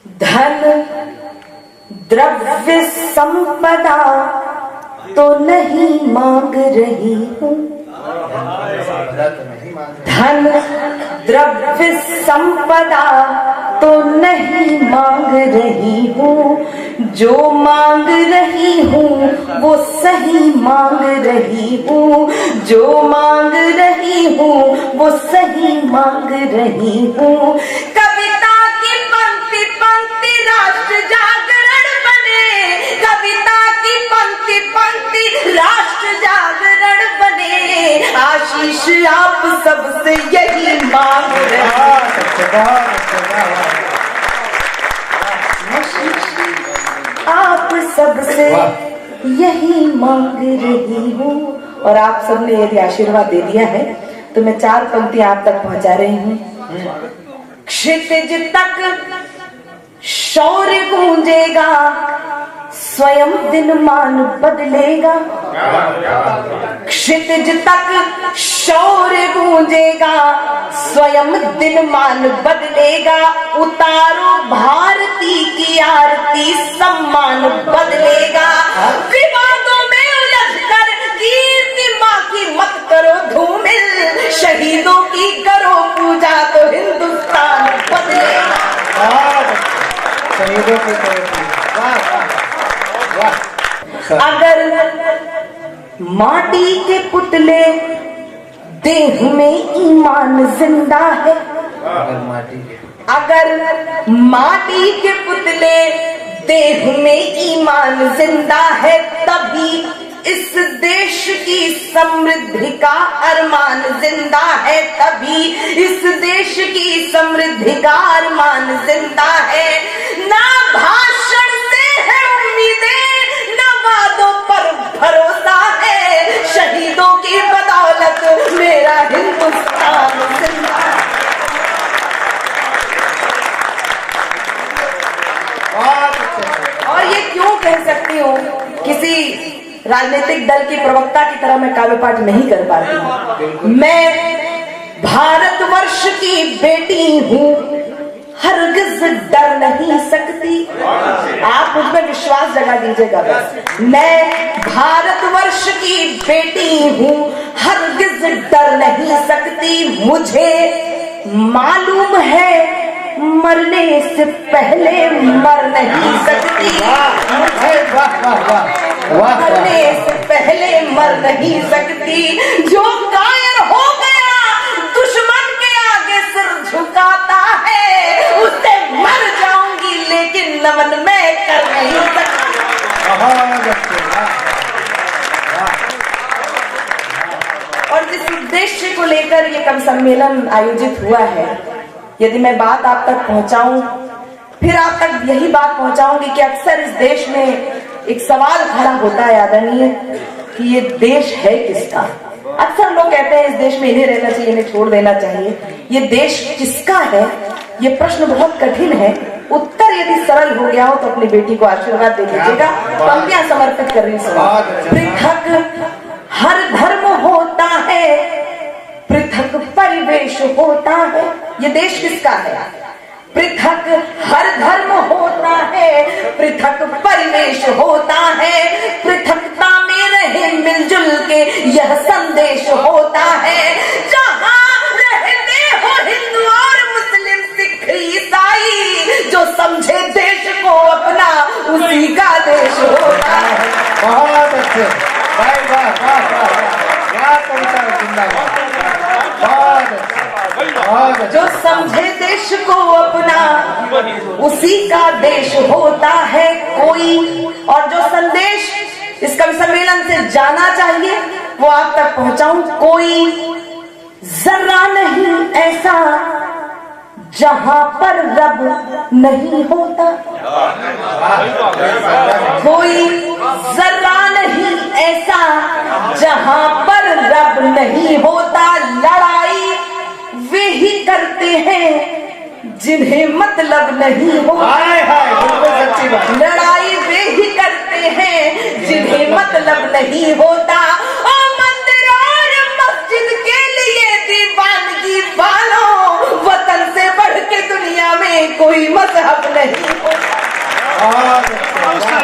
धन द्रव्य संपदा तो नहीं मांग रही हूँ, धन द्रव्य संपदा तो नहीं मांग रही हूँ, जो मांग रही हूँ वो सही मांग रही हूँ, जो मांग रही हूँ वो सही मांग रही हूँ। कविता की पंक्ति पंक्ति राष्ट्र जागरण बने, कविता की पंक्ति पंक्ति राष्ट्र जागरण बने, आशीष आप सबसे यही मांग रहे हैं। आप सबसे यही मांग रही हूँ। और आप सबने यदि आशीर्वाद दे दिया है तो मैं 4 पंक्तियां आप तक पहुंचा रही हूँ। क्षितिज तक शौर्य गूंजेगा, स्वयं दिनमान बदलेगा, क्षितिज तक शौर्य गूंजेगा, स्वयं दिनमान बदलेगा, उतारो भारती की आरती सम्मान बदलेगा, विवादों में उलझकर कीर्ति माँ की मत करो धूमिल, शहीदों की करो पूजा तो हिंदुस्तान बदलेगा। शहीदों की करो अगर माटी के पुतले देह में ईमान जिंदा है, अगर माटी के पुतले देह में ईमान जिंदा है, तभी इस देश की समृद्धि का अरमान जिंदा है, तभी इस देश की समृद्धि का अरमान जिंदा है। ना भाषण से है उम्मीदें, ना वादों पर भरोसा है, शहीदों की बदौलत मेरा हिंदुस्तान जिंदा है। और ये क्यों कह सकती हूँ, किसी राजनीतिक दल की प्रवक्ता की तरह मैं काव्य पाठ नहीं कर पाती। मैं भारतवर्ष की बेटी हूँ, हरगिज डर नहीं सकती। आप मुझ में विश्वास जगा दीजिएगा बस। मैं भारतवर्ष की बेटी हूँ, हरगिज डर नहीं सकती। मुझे मालूम है मरने से पहले मर नहीं सकती, मरने से पहले मर नहीं सकती। जो कायर हो गया दुश्मन के आगे सिर झुकाता है, उससे मर जाऊंगी लेकिन नमन मैं कर नहीं सकती। और जिस उद्देश्य को लेकर ये कवि सम्मेलन आयोजित हुआ है, यदि मैं बात आप तक पहुंचाऊं, फिर आप तक यही बात पहुंचाऊंगी कि अक्सर इस देश में एक सवाल खड़ा होता है आदरणीय कि ये देश है किसका। अक्सर लोग कहते हैं इस देश में इन्हें रहना चाहिए, इन्हें छोड़ देना चाहिए। ये देश किसका है, ये प्रश्न बहुत कठिन है। उत्तर यदि सरल हो गया हो तो अपनी बेटी को आशीर्वाद दे दीजिएगा। पंक्तियां समर्पित कर रही हूँ। पृथक हर धर्म होता है, पृथक परिवेश होता है। ये देश किसका है? पृथक हर धर्म होता है, पृथक परिवेश होता है, पृथकता में रहे मिलजुल के यह संदेश होता है। जहाँ रहते हो हिंदू और मुस्लिम सिख ईसाई, जो समझे देश को अपना उसी का देश होता है। बहुत अच्छे, वाह वाह वाह वाह, कविता जिंदाबाद। जो समझे देश को अपना उसी का देश होता है कोई। और जो संदेश इस कवि सम्मेलन से जाना चाहिए वो आप तक पहुंचाऊं। कोई जरा नहीं ऐसा जहां पर रब नहीं होता, कोई जरा नहीं ऐसा जहां पर रब नहीं होता। लड़ाई वे ही करते हैं जिन्हें मतलब नहीं होता, लड़ाई वे ही करते हैं जिन्हें मतलब नहीं होता। और मंदिर और मस्जिद के लिए दीवानगी वालों, वतन से बढ़ के दुनिया में कोई मजहब नहीं होता। बहुत अच्छा,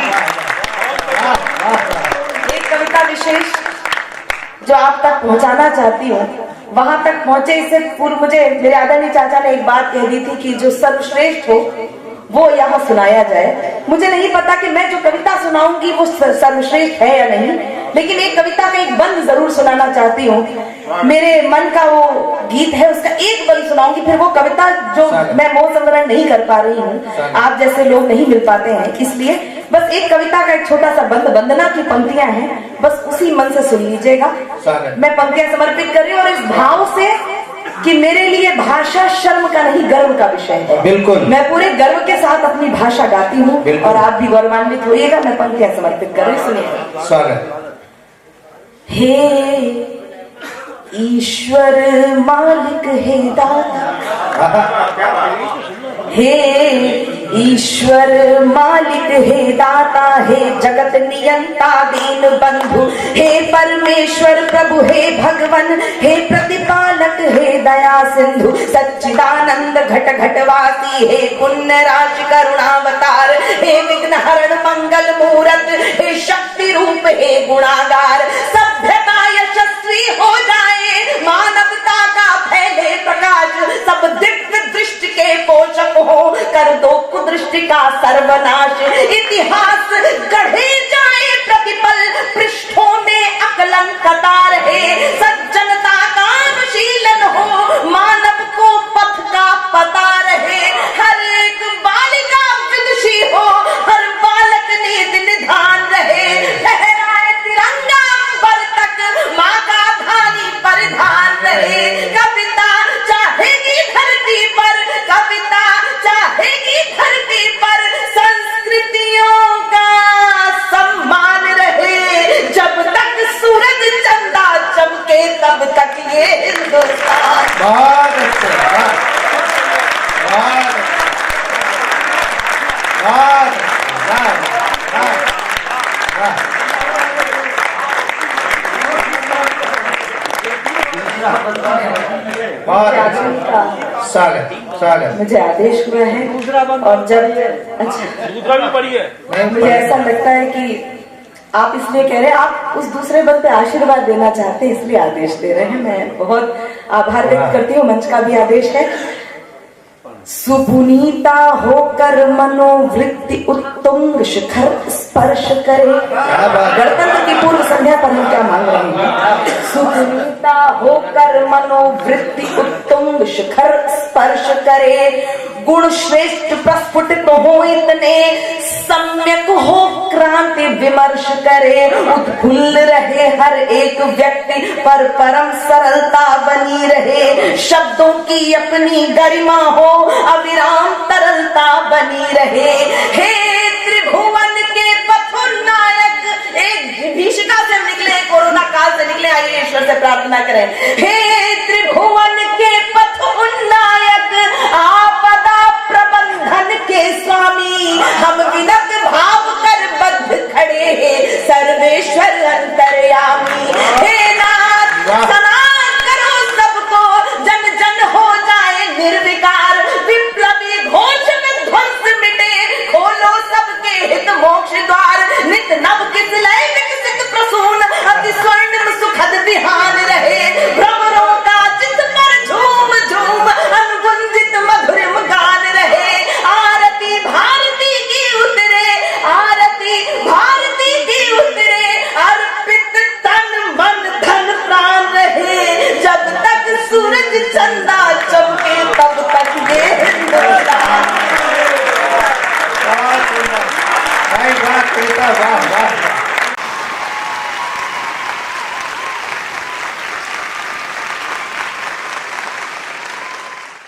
वाह, वाह, वाह। एक कविता विशेष जो आप तक पहुंचाना चाहती हूँ, वहां तक पहुंचे इससे पूर्व मुझे मेरे आदरणीय चाचा ने एक बात कह दी थी कि जो सर्वश्रेष्ठ हो वो यहाँ सुनाया जाए। मुझे नहीं पता कि मैं जो कविता सुनाऊंगी वो सर्वश्रेष्ठ है या नहीं, लेकिन एक कविता का एक बंद जरूर सुनाना चाहती हूँ। मेरे मन का वो गीत है, उसका एक बंद सुनाऊंगी, फिर वो कविता जो मैं मोह संवरण नहीं कर पा रही हूँ, आप जैसे लोग नहीं मिल पाते हैं, इसलिए बस एक कविता का एक छोटा सा बंद, वंदना की पंक्तियां हैं, बस उसी मन से सुन लीजिएगा। मैं पंक्तियां समर्पित कर रही हूँ और इस भाव से कि मेरे लिए भाषा शर्म का नहीं गर्व का विषय है। बिल्कुल, मैं पूरे गर्व के साथ अपनी भाषा गाती हूँ और आप भी गौरवान्वित होइएगा। मैं पंक्तियां समर्पित कर रही हूँ, सुनिए। स्वागत। हे ईश्वर मालिक हे दाता, हे ईश्वर मालिक हे दाता, हे जगत नियंता दीन बंधु, हे परमेश्वर प्रभु, हे भगवन, हे प्रतिपालक, हे दया सिंधु, सच्चिदानंद घट घटवासी, हे पुण्य राशि करुणावतार, हे विघ्न हरण मंगल मूरत, हे शक्ति रूप, हे गुणागार, सभ्यता यशस्वी हो जाए, मानवता का फैले प्रकाश, सब दिव्य दृष्टि के पोषक हो, कर दो कुदृष्टि का सर्वनाश, इतिहास गढ़े जाए प्रतिपल, पृष्ठों में अकलन कतार है, सज्जनता का अनुशीलन हो, मानव को पथ का पता रहे, हर एक बालिका विदुषी हो, हर बालक निधि निधान रहे, लहराए तिरंगा अंबर तक, माँ का धानी परिधान रहे, कविता चाहेगी धरती पर, कविता चाहेगी धरती पर, संस्कृतियों का सम्मान रहे, जब तक सूरज चंदा चमके तब तक ये हिंदुस्तान। बहुत अच्छे, वाह, वाह, वाह, वाह, वाह, वाह। बहुत अच्छा, स्वागत, स्वागत। मुझे आदेश हुआ है और जब अच्छा दूसरा भी पढ़ी है, मुझे ऐसा लगता है कि आप इसलिए कह रहे हैं, आप उस दूसरे बल पे आशीर्वाद देना चाहते हैं इसलिए आदेश दे रहे हैं। मैं बहुत आभार व्यक्त करती हूँ, मंच का भी आदेश है। सुपुनीता होकर मनोवृत्ति उत्तुंग शिखर स्पर्श करे। गणतंत्र की पूर्व संध्या पर हम क्या मांग रहे हैं? सुपुनीता होकर मनोवृत्ति उत्तुंग शिखर स्पर्श करे, गुण श्रेष्ठ प्रस्फुटित हो इतने, सम्यक हो क्रांति विमर्श करे, उत्फुल्ल रहे हर एक व्यक्ति पर परम सरलता बनी रहे, शब्दों की अपनी गरिमा हो, अविराम तरलता बनी रहे, हे त्रिभुवन के पथुनायक। एक भीषिका से निकले, कोरोना काल से निकले, आइए ईश्वर से प्रार्थना करें। हे त्रिभुवन